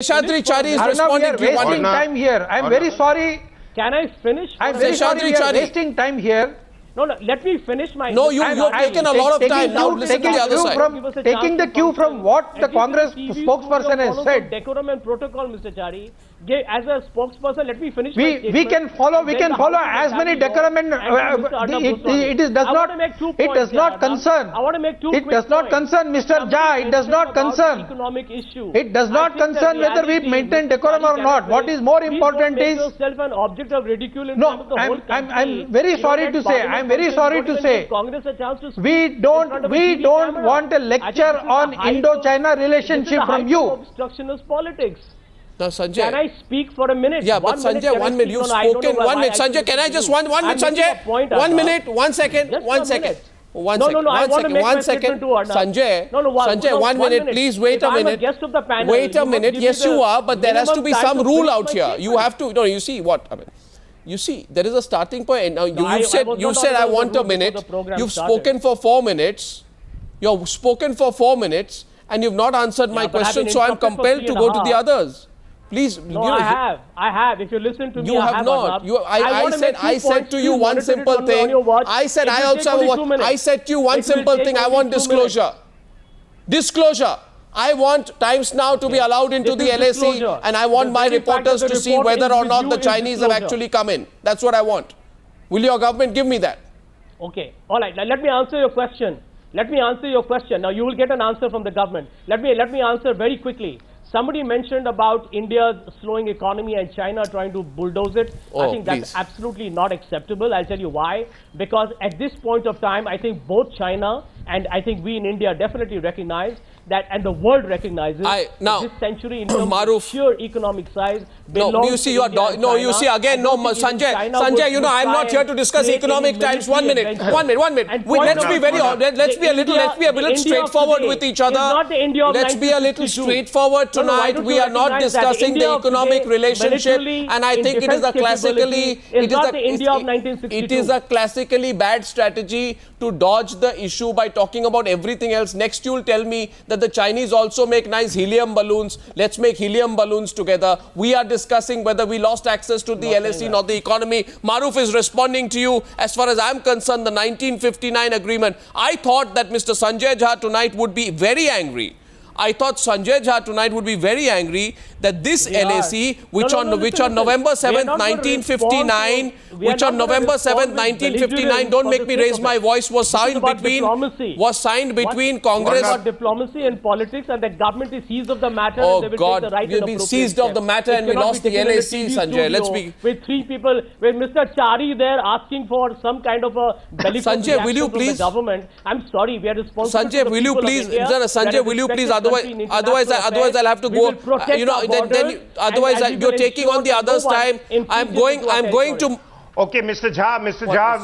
Seshadri Chari is responding to you. Wasting time here. I'm very sorry. Can I finish? I'm very sorry we are wasting time here. No, let me finish my... No, you have taken a lot of time. Now listen to the other side. Taking the cue from what the Congress spokesperson has said. Decorum and protocol, Mr. Chari. As a spokesperson, let me finish we can follow as many decorum and it does not concern. I want to make two It does not concern Mr. Jha. It does not concern. Economic issue. It does not concern whether we maintain decorum or not. What is more important is... yourself an object of ridicule in No, I'm very sorry to say. I'm very sorry to say. We don't want a lecture on Indo-China relationship from you. Obstructionist politics. Now, Sanjay. Can I speak for a minute? Yeah, but Sanjay, 1 minute. You've spoken 1 minute. Sanjay, can I just 1 minute, Sanjay? 1 minute, 1 second, 1 second. One second. Sanjay, Sanjay, 1 minute. Please wait a minute. Wait a minute. Yes, you are, but there has to be some rule out here. You have to. No, you see what I mean. You see, there is a starting point. Now, you said I want a minute. You've spoken for 4 minutes. You've spoken for 4 minutes, and you've not answered my question. So I'm compelled to go to the others. Please. No, I have. If you listen to me, you have not. I said to you one simple thing. I said I also have a watch. I said to you one simple thing. I want disclosure. Disclosure. I want Times Now to be allowed into the LAC, and I want my reporters to see whether or not the Chinese have actually come in. That's what I want. Will your government give me that? Okay. All right. Now, let me answer your question. Now, you will get an answer from the government. Let me answer very quickly. Somebody mentioned about India's slowing economy and China trying to bulldoze it. I think that's absolutely not acceptable. I'll tell you why. Because at this point of time, I think both China and I think we in India definitely recognize that, and the world recognizes this century in terms of sheer economic size. Sanjay, I'm not here to discuss economic times. 1 minute. Let's be a little straightforward with each other. Let's be a little straightforward tonight. We are not discussing the economic relationship, and I think it is a classically bad strategy to dodge the issue by talking about everything else. Next, you'll tell me that the Chinese also make nice helium balloons. Let's make helium balloons together. We are discussing whether we lost access to the LSE, not the economy. Maruf is responding to you. As far as I'm concerned, the 1959 agreement, I thought that Mr. Sanjay Jha tonight would be very angry. I thought Sanjay Jha tonight would be very angry that this LAC, which on November 7th, 1959, don't make me raise my voice, was signed between Congress. About diplomacy and politics, and the government is seized of the matter. Oh and they will God, take the right we've been seized of the matter and we lost the LAC, Sanjay. Let's be... With 3 people, with Mr. Chari there asking for some kind of a Sanjay, will you please? The government. I'm sorry, we are responsible. Sanjay, will you please? Sanjay, will you please? Otherwise, I'll have to go. Otherwise, you're taking on the other's time. I'm going to. Okay, Mr. Jha,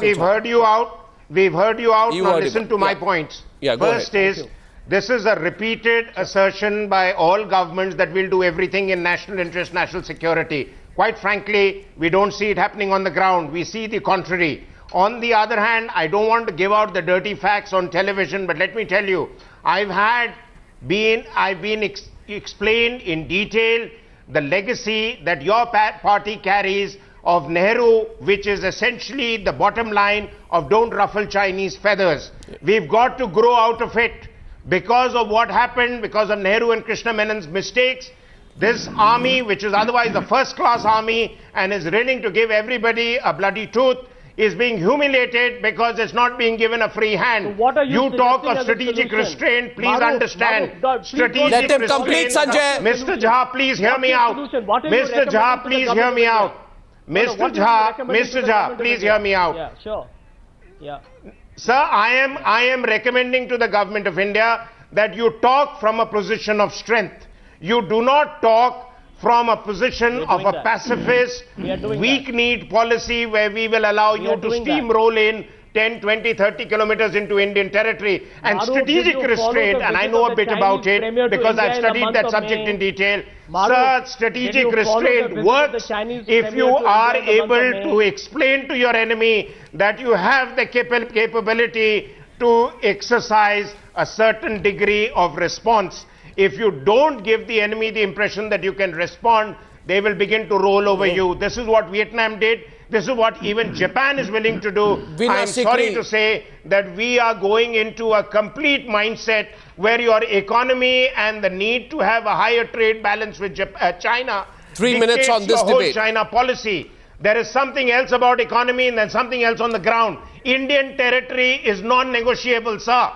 we've heard you out. Now listen to my points. Yeah, First is, this is a repeated assertion by all governments that we'll do everything in national interest, national security. Quite frankly, we don't see it happening on the ground. We see the contrary. On the other hand, I don't want to give out the dirty facts on television, but let me tell you, I've been explained in detail the legacy that your party carries of Nehru, which is essentially the bottom line of don't ruffle Chinese feathers. We've got to grow out of it because of what happened, because of Nehru and Krishna Menon's mistakes. This army, which is otherwise the first-class army and is willing to give everybody a bloody tooth, is being humiliated because it's not being given a free hand. So you talk of strategic restraint, please understand. Strategic Let him complete, Sanjay. Mr. Jha, please hear me out. Mr. Jha, please hear me out. Mr. Jha, please hear me out. Yeah, sure. Yeah. Sir, I am recommending to the government of India that you talk from a position of strength. You do not talk from a position of a pacifist, weak-kneed policy where we will allow you to steamroll in 10, 20, 30 kilometers into Indian territory. And strategic restraint, and I know a bit about it because I've studied that subject in detail. Sir, strategic restraint works if you are able to explain to your enemy that you have the capability to exercise a certain degree of response. If you don't give the enemy the impression that you can respond, they will begin to roll over you. This is what Vietnam did. This is what even Japan is willing to do. I'm sorry to say that we are going into a complete mindset where your economy and the need to have a higher trade balance with China 3 minutes on this your whole debate. China policy. There is something else about economy and then something else on the ground. Indian territory is non-negotiable, sir.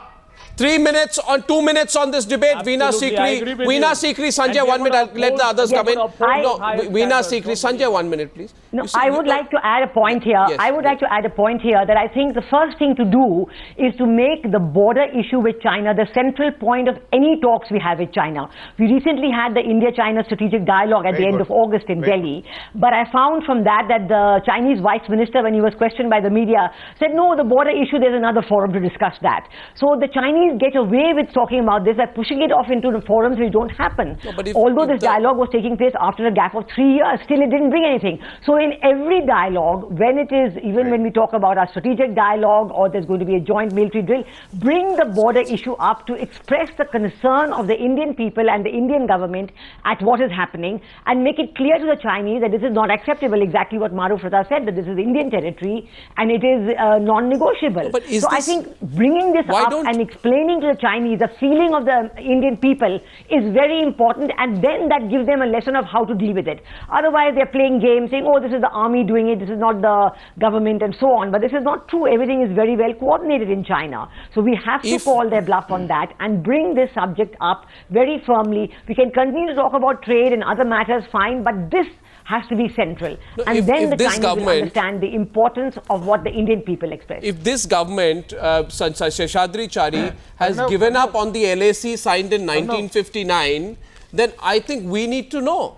3 minutes on 2 minutes on this debate. Veena Absolutely, I agree Sikri, with Veena you. Sikri, And Sanjay, we 1 are minute. gonna I'll let the others come in. uphold higher No, Veena standards, Sikri, don't we? Sanjay, 1 minute, please. No, You see, I would like to add a point here. Yes, I would like to add a point here that I think the first thing to do is to make the border issue with China the central point of any talks we have with China. We recently had the India-China strategic dialogue at the end of August in Delhi. But I found from that the Chinese vice minister, when he was questioned by the media, said, no, the border issue, there's another forum to discuss that. So the Chinese get away with talking about this by pushing it off into the forums which don't happen. No, but Although if this dialogue was taking place after a gap of 3 years, still it didn't bring anything. So in every dialogue, when it is, even when we talk about our strategic dialogue or there's going to be a joint military drill, bring the border issue up to express the concern of the Indian people and the Indian government at what is happening and make it clear to the Chinese that this is not acceptable, exactly what Maruf Raza said, that this is Indian territory and it is non-negotiable. But is so I this- think bringing this Why up don't- and explaining to the Chinese the feeling of the Indian people is very important, and then that gives them a lesson of how to deal with it. Otherwise, they're playing games saying, oh, this is the army doing it, this is not the government and so on. But this is not true. Everything is very well coordinated in China. So we have to call their bluff on that and bring this subject up very firmly. We can continue to talk about trade and other matters, fine, but this has to be central. No, and if then the this Chinese will government- understand the importance of what the Indian people express. If this government, Seshadri Chari, has given up on the LAC signed in 1959, then I think we need to know.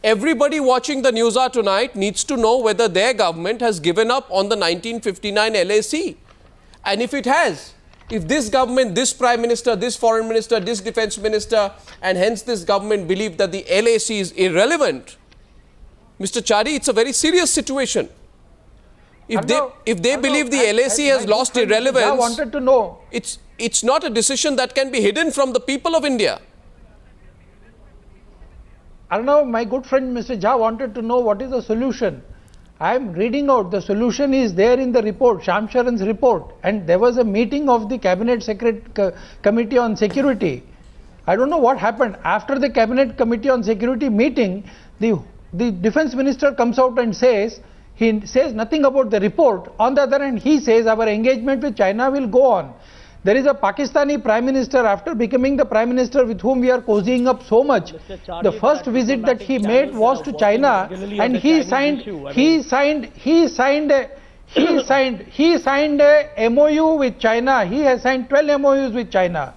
Everybody watching the News Hour tonight needs to know whether their government has given up on the 1959 LAC. And if it has, if this government, this Prime Minister, this Foreign Minister, this Defence Minister, and hence this government believe that the LAC is irrelevant, Mr. Chari, it's a very serious situation. If they believe the LAC has lost irrelevance, I wanted to know. it's not a decision that can be hidden from the people of India. Arnav, my good friend Mr. Jha wanted to know what is the solution. I am reading out, the solution is there in the report, Shyam Charan's report, and there was a meeting of the Cabinet Committee on Security. I don't know what happened. After the Cabinet Committee on Security meeting, the Defence Minister comes out and says, he says nothing about the report. On the other hand, he says our engagement with China will go on. There is a Pakistani Prime Minister, after becoming the Prime Minister with whom we are cozying up so much, the first visit that he made was to China, and he signed a MOU with China. He has signed 12 MOUs with China.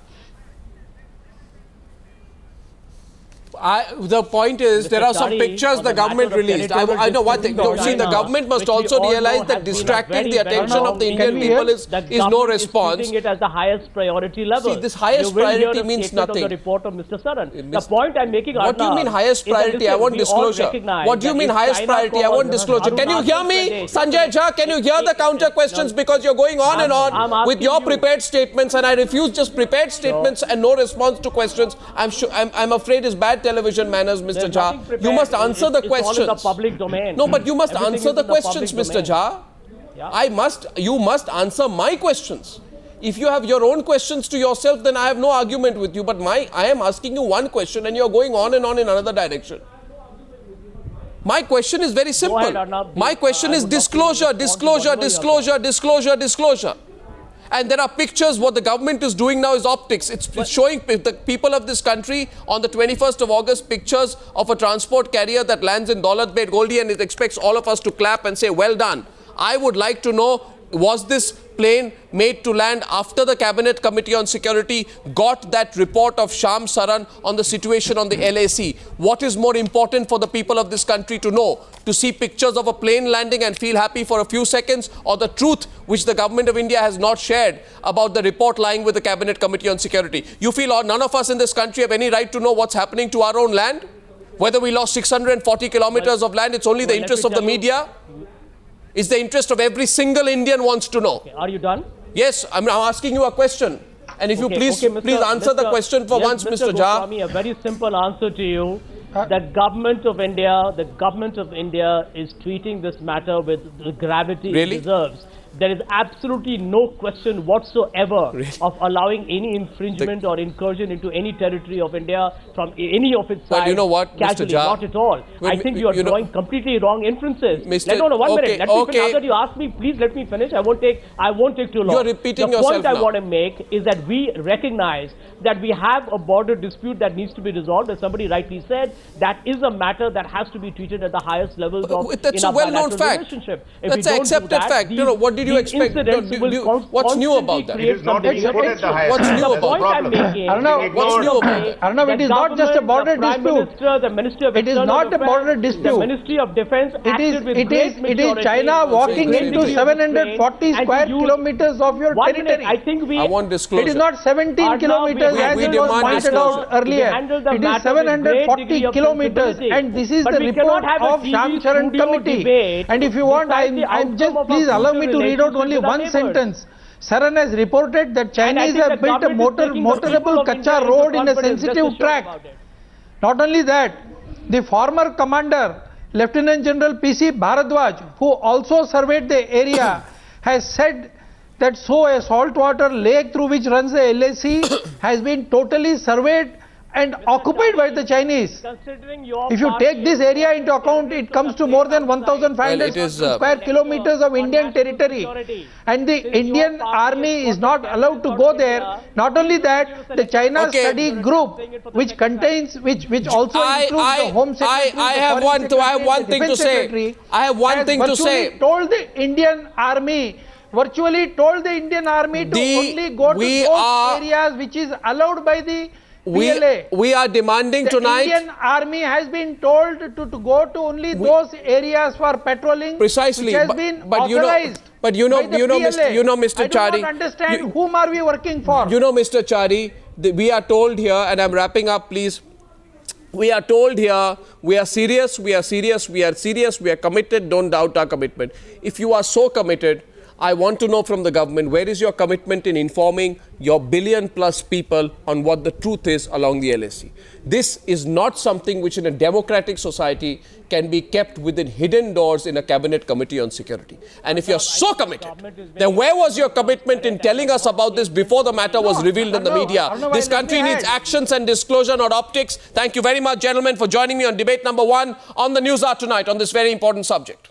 The point is, there are some Chari, pictures on the the government matter of released. territorial I know one thing. dispute See, the China, government must which we also all know realize has that been a distracting the very, very attention of the long Indian issue. people is The no government response. is treating it as the highest priority level. See, this highest You will hear priority a means statement nothing. Of the report of Mr. Saran. The Mr. point I'm making, What do you Arnav, mean highest is that, priority? I listen, want we all disclosure. recognize What do you that mean if highest China priority? I calls want disclosure. Can you hear me, Sanjay Jha? Can you hear the counter questions? Because you're going on and I'm on with asking your you. prepared statements, and I refuse just prepared statements and no response to questions. I'm afraid is bad television manners, Mr. There's Jha. nothing prepared. You must answer the It's all in questions. the public domain. No, but you must Everything answer is the in the public questions, Mr. domain. Jha. Yeah. You must answer my questions. If you have your own questions to yourself, then I have no argument with you. But I am asking you one question and you're going on and on in another direction. My question is very simple. ahead, Arnav. My question I is would love to disclosure, respond to disclosure, whatever you disclosure, disclosure, disclosure. And there are pictures. What the government is doing now is optics. It's showing the people of this country on the 21st of August pictures of a transport carrier that lands in Daulat Bed Goldi, and it expects all of us to clap and say, well done. I would like to know, was this plane made to land after the Cabinet Committee on Security got that report of Shyam Charan on the situation on the LAC? What is more important for the people of this country to know? To see pictures of a plane landing and feel happy for a few seconds, or the truth which the government of India has not shared about the report lying with the Cabinet Committee on Security? You feel none of us in this country have any right to know what's happening to our own land? Whether we lost 640 kilometers of land, it's only the interest of the media? It's the interest of every single Indian wants to know. Okay, are you done? Yes, I'm asking you a question. And if you Okay, please okay, please answer the question for yes, once, Mr. Jha. Goswami, a very simple answer to you. The government of India is treating this matter with the gravity Really? it deserves. There is absolutely no question whatsoever of allowing any infringement or incursion into any territory of India from any of its Well, sides. you know what, Mr. Casually, Jha? not at all. Well, I think you are you know- drawing completely wrong inferences. Mr. No, one Okay, minute. Let me okay. finish. Now that you asked me, please let me finish. I won't take too long. You're repeating the yourself point I now. want to make is that we recognize that we have a border dispute that needs to be resolved. As somebody rightly said, that is a matter that has to be treated at the highest levels of That's in a our well-known bilateral fact. relationship. If That's we an don't do accepted that, fact. these- You know, what did you these expect? incidents Do- will do- what's new constantly about that? create It is not some being put at the highest What's level. new That's about the point I'm problem. making. Arnav, is what's that new about the that? Arnav, it is not just a government, border the Prime dispute. Minister, the Ministry of It is External not a Affairs, border The dispute. Ministry of Defense It acted with is great maturity, China walking great into degree of 740 restraint, square and to use- kilometers of your 1 minute, territory. I think we I want disclosure. It is not 17 Arnav, kilometers we as we it was demand pointed disclosure. out earlier. We handle the It is matter with great 740 degree of kilometers, sensibility. and this is But the we report cannot have a of TV Sham Charan studio Committee. debate And if you want, decide the I'm just outcome of a please allow me to future read out relationship only with our one neighbors. sentence. Saran has reported that And I Chinese think have the built a government is taking the people motorable of India Kacha into road in a confidence, rest sensitive assured track. about it. Not only that, the former commander, Lieutenant General P.C. Bharadwaj, who also surveyed the area, has said that a saltwater lake through which runs the LAC has been totally surveyed and occupied by the Chinese. Considering your If you party take this area into account, it comes to more than 1,500 Well, it is, square kilometers of Indian territory. And the Indian army is not allowed to go there. Not only that, the China Okay. study group, which contains, which also includes the Home Secretary, I the have Foreign one Secretary, thing to Defense say. Secretary, I have one has thing to virtually say. told the Indian army, virtually told the Indian army to only go to those areas which is allowed by the PLA. We are demanding The tonight. Indian army has been told to go to only those areas for patrolling, Precisely, which has but- been but you know- authorized but you know- by the you know, PLA. Mr. I do Chari, not understand you- whom are we working for. You know, Mr. Chari, we are told here, and I'm wrapping up, please. We are told here, we are serious, we are serious, we are serious, we are committed, don't doubt our commitment. If you are so committed, I want to know from the government, where is your commitment in informing your billion-plus people on what the truth is along the LAC? This is not something which in a democratic society can be kept within hidden doors in a cabinet committee on security. And if you're so committed, then where was your commitment in telling us about this before the matter was revealed in the media? This country needs actions and disclosure, not optics. Thank you very much, gentlemen, for joining me on debate number 1 on the News Hour tonight on this very important subject.